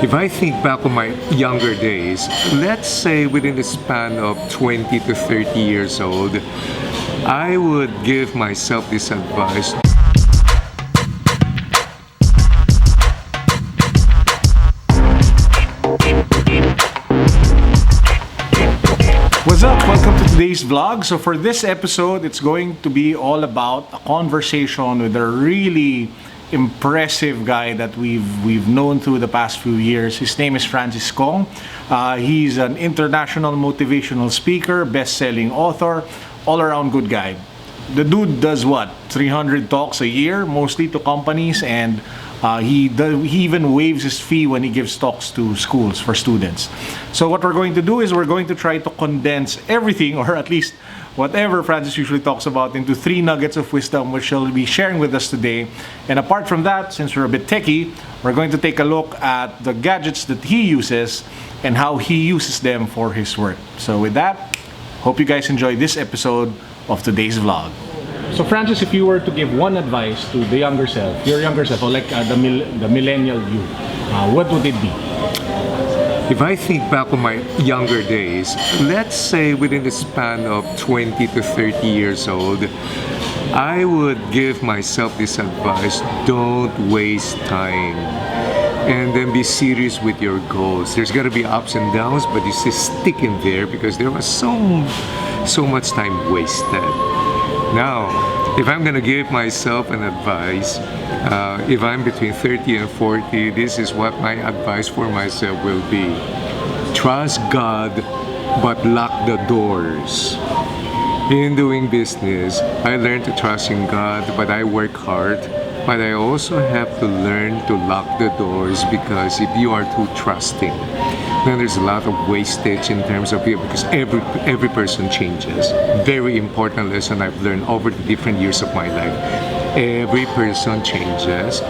If I think back on my younger days, let's say within the span of 20 to 30 years old, I would give myself this advice. What's up? Welcome to today's vlog. So for this episode, it's going to be all about a conversation with a really impressive guy that we've known through the past few years. His name is Francis Kong. He's an international motivational speaker, best-selling author, all-around good guy. The dude does what? 300 talks a year, mostly to companies, and he even waives his fee when he gives talks to schools for students. So what we're going to do is we're going to try to condense everything, or at least whatever Francis usually talks about, into 3 nuggets of wisdom, which he'll be sharing with us today. And apart from that, since we're a bit techie, we're going to take a look at the gadgets that he uses and how he uses them for his work. So with that, hope you guys enjoy this episode of today's vlog. So Francis, if you were to give one advice to the younger self, your younger self, or like the millennial you, what would it be? If I think back on my younger days, let's say within the span of 20 to 30 years old, I would give myself this advice: don't waste time. And then be serious with your goals. There's got to be ups and downs, but you just stick in there because there was so much time wasted. Now, if I'm gonna give myself an advice, if I'm between 30 and 40, this is what my advice for myself will be. Trust God, but lock the doors. In doing business, I learned to trust in God, but I work hard. But I also have to learn to lock the doors, because if you are too trusting, then there's a lot of wastage in terms of you, because every person changes. Very important lesson I've learned over the different years of my life. Every person changes,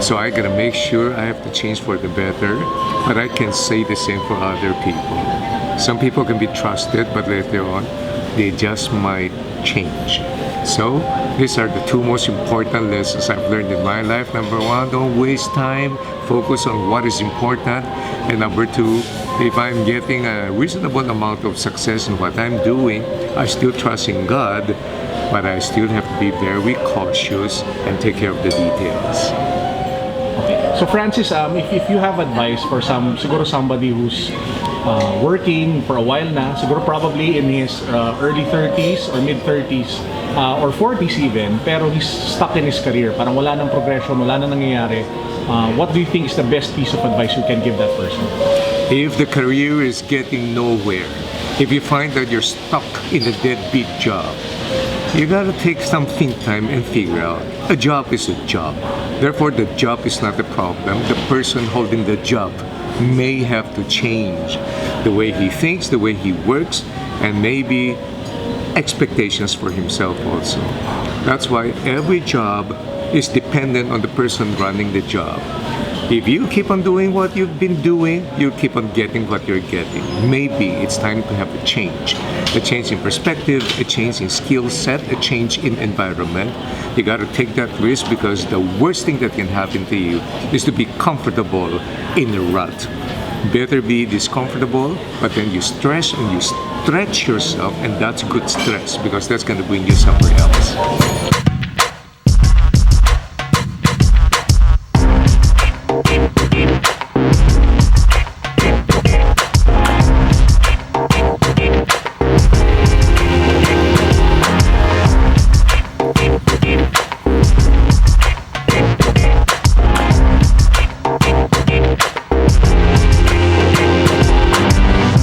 so I gotta make sure I have to change for the better, but I can say the same for other people. Some people can be trusted, but later on, they just might change. So these are the 2 most important lessons I've learned in my life. Number 1, don't waste time. Focus on what is important. And number 2, if I'm getting a reasonable amount of success in what I'm doing, I still trust in God, but I still have to be very cautious and take care of the details. Okay. So Francis, if you have advice for somebody who's working for a while na, siguro probably in his early 30s or mid 30s or 40s even, pero he's stuck in his career, parang wala nang progression, wala nang nangyayari, what do you think is the best piece of advice you can give that person? If the career is getting nowhere, if you find that you're stuck in a deadbeat job, you gotta take some think time and figure out, a job is a job. Therefore, the job is not the problem. The person holding the job may have to change the way he thinks, the way he works, and maybe expectations for himself also. That's why every job is dependent on the person running the job. If you keep on doing what you've been doing, you'll keep on getting what you're getting. Maybe it's time to have a change in perspective, a change in skill set, a change in environment. You got to take that risk, because the worst thing that can happen to you is to be comfortable in a rut. Better be discomfortable, but then you stress and you stretch yourself, and that's good stress, because that's going to bring you somewhere else.